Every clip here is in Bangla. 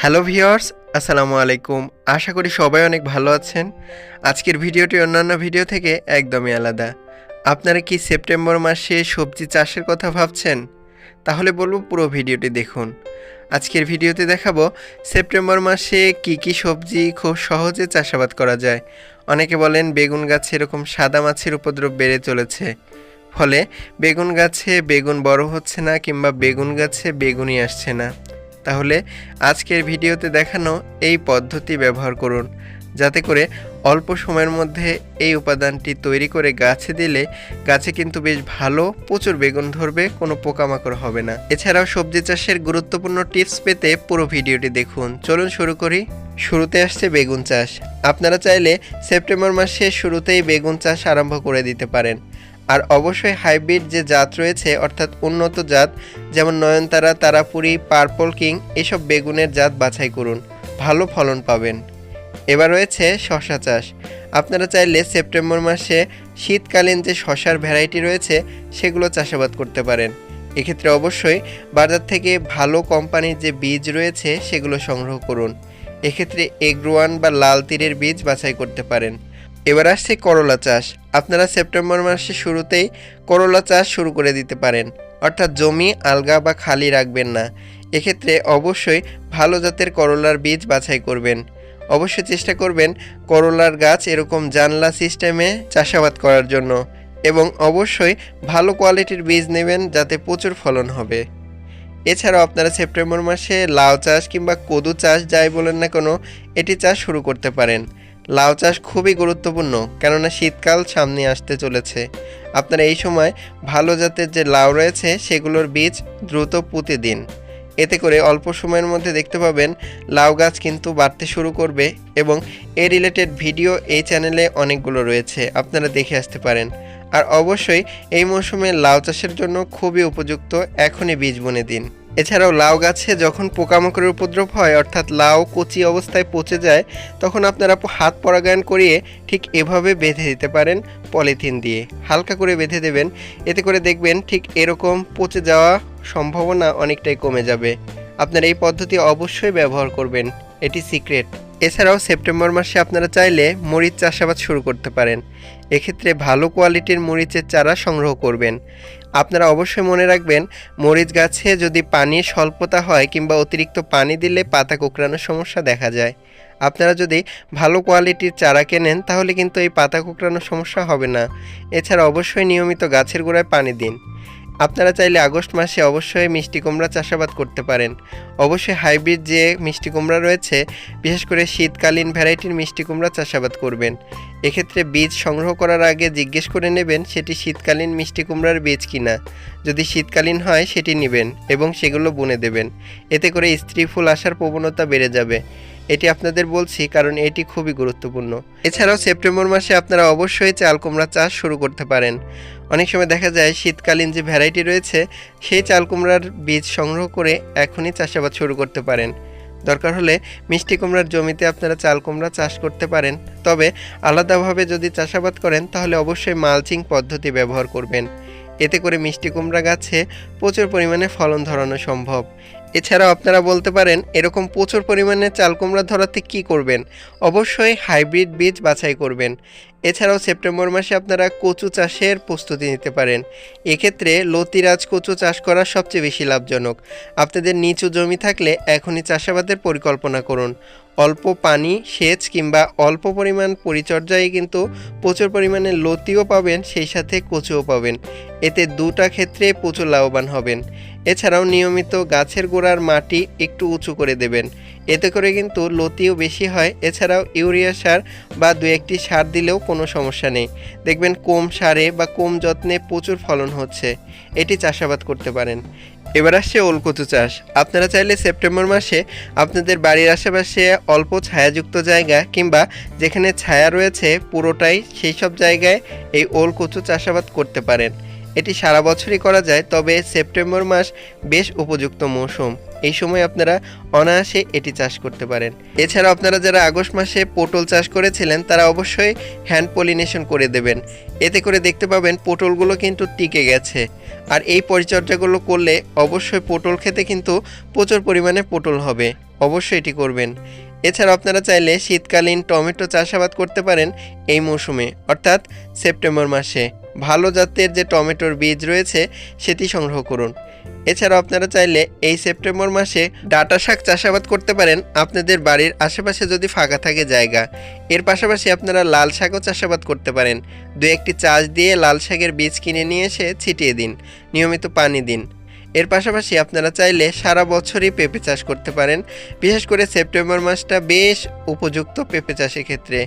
হ্যালো ভিউয়ার্স, আসসালামু আলাইকুম। আশা করি সবাই অনেক ভালো আছেন। আজকের ভিডিওটি অন্যান্য ভিডিও থেকে একদমই আলাদা। আপনারা কি সেপ্টেম্বর মাসে সবজি চাষের কথা ভাবছেন? তাহলে বলবো পুরো ভিডিওটি দেখুন। আজকের ভিডিওতে দেখাবো সেপ্টেম্বর মাসে কি কি সবজি খুব সহজে চাষাবাদ করা যায়। অনেকে বলেন বেগুন গাছে এরকম সাদা মাছির উপদ্রব বেড়ে চলেছে, ফলে বেগুন গাছে বেগুন বড় হচ্ছে না কিংবা বেগুন গাছে বেগুনই আসছে না। তাহলে আজকের ভিডিওতে দেখানো এই পদ্ধতি ব্যবহার করুন, যাতে করে অল্প সময়ের মধ্যে এই উপাদানটি তৈরি করে গাছে দিলে গাছে কিন্তু বেশ ভালো প্রচুর বেগুন ধরবে, কোনো পোকামাকড় হবে না। এছাড়াও সবজি চাষের গুরুত্বপূর্ণ টিপস পেতে পুরো ভিডিওটি দেখুন। চলুন শুরু করি। শুরুতে আসছে বেগুন চাষ। আপনারা চাইলে সেপ্টেম্বর মাসের শুরুতেই বেগুন চাষ আরম্ভ করে দিতে পারেন। আর অবশ্যই হাইব্রিড যে জাত রয়েছে, অর্থাৎ উন্নত জাত, যেমন নয়নতারা, তারাপুরি, পার্পল কিং, এসব বেগুনের জাত বাছাই করুন, ভালো ফলন পাবেন। এবার রয়েছে শশা চাষ। আপনারা চাইলে সেপ্টেম্বর মাসে শীতকালীন যে শশার ভ্যারাইটি রয়েছে সেগুলো চাষাবাদ করতে পারেন। এক্ষেত্রে অবশ্যই বাজার থেকে ভালো কোম্পানির যে বীজ রয়েছে সেগুলো সংগ্রহ করুন। এক্ষেত্রে এগ্রোয়ান বা লাল তীরের বীজ বাছাই করতে পারেন। এবার আসছে করলা চাষ। আপনারা সেপ্টেম্বর মাসের শুরুতেই করলা চাষ শুরু করে দিতে পারেন, অর্থাৎ জমি আলগা বা খালি রাখবেন না। এক্ষেত্রে অবশ্যই ভালো জাতের করলার বীজ বাছাই করবেন। অবশ্যই চেষ্টা করবেন করলার গাছ এরকম জানলা সিস্টেমে চাষাবাদ করার জন্য, এবং অবশ্যই ভালো কোয়ালিটির বীজ নেবেন যাতে প্রচুর ফলন হবে। এছাড়াও আপনারা সেপ্টেম্বর মাসে লাউ চাষ কিংবা কদু চাষ যাই বলেন না কেন, এটি চাষ শুরু করতে পারেন। লাউ চাষ খুবই গুরুত্বপূর্ণ, কেননা শীতকাল সামনে আসতে চলেছে। আপনারা এই সময় ভালো জাতের যে লাউ রয়েছে সেগুলোর বীজ দ্রুত পুঁতে দিন। এতে করে অল্প সময়ের মধ্যে দেখতে পাবেন লাউ গাছ কিন্তু বাড়তে শুরু করবে, এবং এ রিলেটেড ভিডিও এই চ্যানেলে অনেকগুলো রয়েছে, আপনারা দেখে আসতে পারেন। আর অবশ্যই এই মৌসুমে লাউ চাষের জন্য খুবই উপযুক্ত, এখনই বীজ বুনে দিন। এছাড়াও লাউ গাছে যখন পোকামাকড়ের উপদ্রব হয়, অর্থাৎ লাউ কচি অবস্থায় পচে যায়, তখন আপনারা হাত পরাগায়ন করিয়ে ঠিক এভাবে বেঁধে দিতে পারেন। পলিথিন দিয়ে হালকা করে বেঁধে দেবেন, এতে করে দেখবেন ঠিক এরকম পচে যাওয়া সম্ভাবনা অনেকটাই কমে যাবে। আপনারা এই পদ্ধতি অবশ্যই ব্যবহার করবেন, এটি সিক্রেট। এছাড়াও সেপ্টেম্বর মাসে আপনারা চাইলে মরিচ চাষাবাদ শুরু করতে পারেন। এক্ষেত্রে ভালো কোয়ালিটির মরিচের চারা সংগ্রহ করবেন। আপনারা অবশ্যই মনে রাখবেন, মরিচ গাছে যদি পানির স্বল্পতা হয় কিংবা অতিরিক্ত পানি দিলে পাতা কোঁকড়ানোর সমস্যা দেখা যায়। আপনারা যদি ভালো কোয়ালিটির চারা কেনেন তাহলে কিন্তু এই পাতা কোঁকড়ানোর সমস্যা হবে না। এছাড়া অবশ্যই নিয়মিত গাছের গোড়ায় পানি দিন। আপনারা চাইলে আগস্ট মাসে অবশ্যই মিষ্টি কুমড়া চাষাবাদ করতে পারেন। অবশ্যই হাইব্রিড যে মিষ্টি কুমড়া রয়েছে, বিশেষ করে শীতকালীন ভ্যারাইটির মিষ্টি কুমড়া চাষাবাদ করবেন। এক্ষেত্রে বীজ সংগ্রহ করার আগে জিজ্ঞেস করে নেবেন সেটি শীতকালীন মিষ্টি কুমড়ার বীজ কিনা। যদি শীতকালীন হয় সেটি নেবেন এবং সেগুলো বুনে দেবেন। এতে করে স্ত্রী ফুল আসার প্রবণতা বেড়ে যাবে। এটি আপনাদের বলছি কারণ এটি খুবই গুরুত্বপূর্ণ। এছাড়াও সেপ্টেম্বর মাসে আপনারা অবশ্যই চাল কুমড়া চাষ শুরু করতে পারেন। অনেক সময় দেখা যায় শীতকালীন যে ভ্যারাইটি রয়েছে সেই চাল কুমড়ার বীজ সংগ্রহ করে এখনই চাষাবাদ শুরু করতে পারেন। দরকার হলে মিষ্টি কুমড়ার জমিতে আপনারা চাল কুমড়া চাষ করতে পারেন, তবে আলাদাভাবে যদি চাষাবাদ করেন তাহলে অবশ্যই মালচিং পদ্ধতি ব্যবহার করবেন। এতে করে মিষ্টি কুমড়া গাছে প্রচুর পরিমাণে ফলন ধরানো সম্ভব। এছাড়াও আপনারা বলতে পারেন এরকম প্রচুর পরিমাণে চাল কুমড়া ধরাতে কী করবেন? অবশ্যই হাইব্রিড বীজ বাছাই করবেন। এছাড়াও সেপ্টেম্বর মাসে আপনারা কচু চাষের প্রস্তুতি নিতে পারেন। এক্ষেত্রে লতিরাজ কচু চাষ করা সবচেয়ে বেশি লাভজনক। আপনাদের নিচু জমি থাকলে এখনই চাষাবাদের পরিকল্পনা করুন। অল্প পানি সেচ কিংবা অল্প পরিমাণ পরিচর্যায় কিন্তু প্রচুর পরিমাণে লতিও পাবেন, সেই সাথে কচুও পাবেন। এতে দুটা ক্ষেত্রে প্রচুর লাভবান হবেন। এছাড়াও নিয়মিত গাছের গোড়ার মাটি একটু উঁচু করে দেবেন, এতে করে কিন্তু লতিও বেশি হয়। এছাড়াও ইউরিয়া সার বা দু একটি সার দিলেও কোনো সমস্যা নেই। দেখবেন কম সারে বা কম যত্নে প্রচুর ফলন হচ্ছে, এটি চাষাবাদ করতে পারেন। এবার আসছে ওলকচু চাষ। আপনারা চাইলে সেপ্টেম্বর মাসে আপনাদের বাড়ির আশেপাশে অল্প ছায়াযুক্ত জায়গা কিংবা যেখানে ছায়া রয়েছে পুরোটাই, সেই সব জায়গায় এই ওলকচু চাষাবাদ করতে পারেন। এটি সারা বছরই করা যায়, তবে সেপ্টেম্বর মাস বেশ উপযুক্ত মৌসুম। এই সময় আপনারা অনায়াসে এটি চাষ করতে পারেন। এছাড়াও আপনারা যারা আগস্ট মাসে পটল চাষ করেছিলেন তারা অবশ্যই হ্যান্ড পলিনেশন করে দেবেন। এতে করে দেখতে পাবেন পটলগুলো কিন্তু টিকে গেছে। আর এই পরিচর্যাগুলো করলে অবশ্যই পটল খেতে কিন্তু প্রচুর পরিমাণে পটল হবে। অবশ্যই এটি করবেন। এছাড়া আপনারা চাইলে শীতকালীন টমেটো চাষাবাদ করতে পারেন এই মৌসুমে, অর্থাৎ সেপ্টেম্বর মাসে। ভালো জাতের যে টমেটোর বীজ রয়েছে সেটি সংগ্রহ করুন। এছাড়াও আপনারা চাইলে এই সেপ্টেম্বর মাসে ডাঁটা শাক চাষাবাদ করতে পারেন আপনাদের বাড়ির আশেপাশে যদি ফাঁকা থাকে জায়গা। এর পাশাপাশি আপনারা লাল শাকও চাষাবাদ করতে পারেন। দু একটি চাষ দিয়ে লাল শাকের বীজ কিনে নিয়ে এসে ছিটিয়ে দিন, নিয়মিত পানি দিন। এর পাশাপাশি আপনারা চাইলে সারা বছরই পেঁপে চাষ করতে পারেন। বিশেষ করে সেপ্টেম্বর মাসটা বেশ উপযুক্ত পেঁপে চাষের ক্ষেত্রে।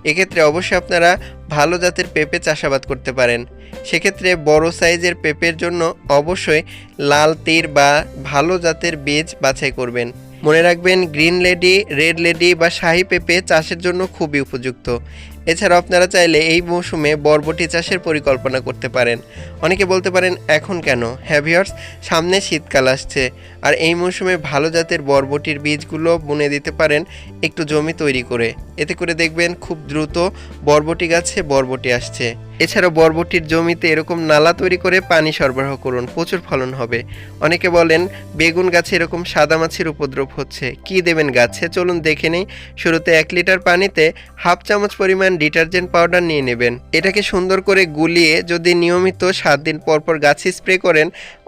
এক্ষেত্রে অবশ্যই আপনারা ভালো জাতের পেঁপে চাষাবাদ করতে পারেন। সেক্ষেত্রে বড় সাইজের পেঁপের জন্য অবশ্যই লাল তীর বা ভালো জাতের বীজ বাছাই করবেন। মনে রাখবেন গ্রিন লেডি, রেড লেডি বা শাহী পেঁপে চাষের জন্য খুবই উপযুক্ত। এছাড়াও আপনারা চাইলে এই মৌসুমে বরবটি চাষের পরিকল্পনা করতে পারেন। অনেকে বলতে পারেন এখন কেন? হ্যাঁ ভিউয়ার্স, সামনে শীতকাল আসছে, আর এই মৌসুমে ভালো জাতের বরবটির বীজগুলো বুনে দিতে পারেন একটু জমি তৈরি করে। এতে করে দেখবেন খুব দ্রুত বরবটি গাছে বরবটি আসছে। এছাড়াও বরবটির জমিতে এরকম নালা তৈরি করে পানি সরবরাহ করুন, প্রচুর ফলন হবে। অনেকে বলেন বেগুন গাছে এরকম সাদা মাছির উপদ্রব হচ্ছে, কি দেবেন গাছে? চলুন দেখে নেই। শুরুতে 1 লিটার পানিতে হাফ চামচ পরিমাণ ডিটারজেন্ট পাউডার নিয়ে নেবেন। এটাকে সুন্দর করে গুলিয়ে যদি নিয়মিত 7 দিন পর পর গাছে স্প্রে করেন,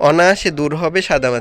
অনায়াসে দূর হবে সাদামাছি।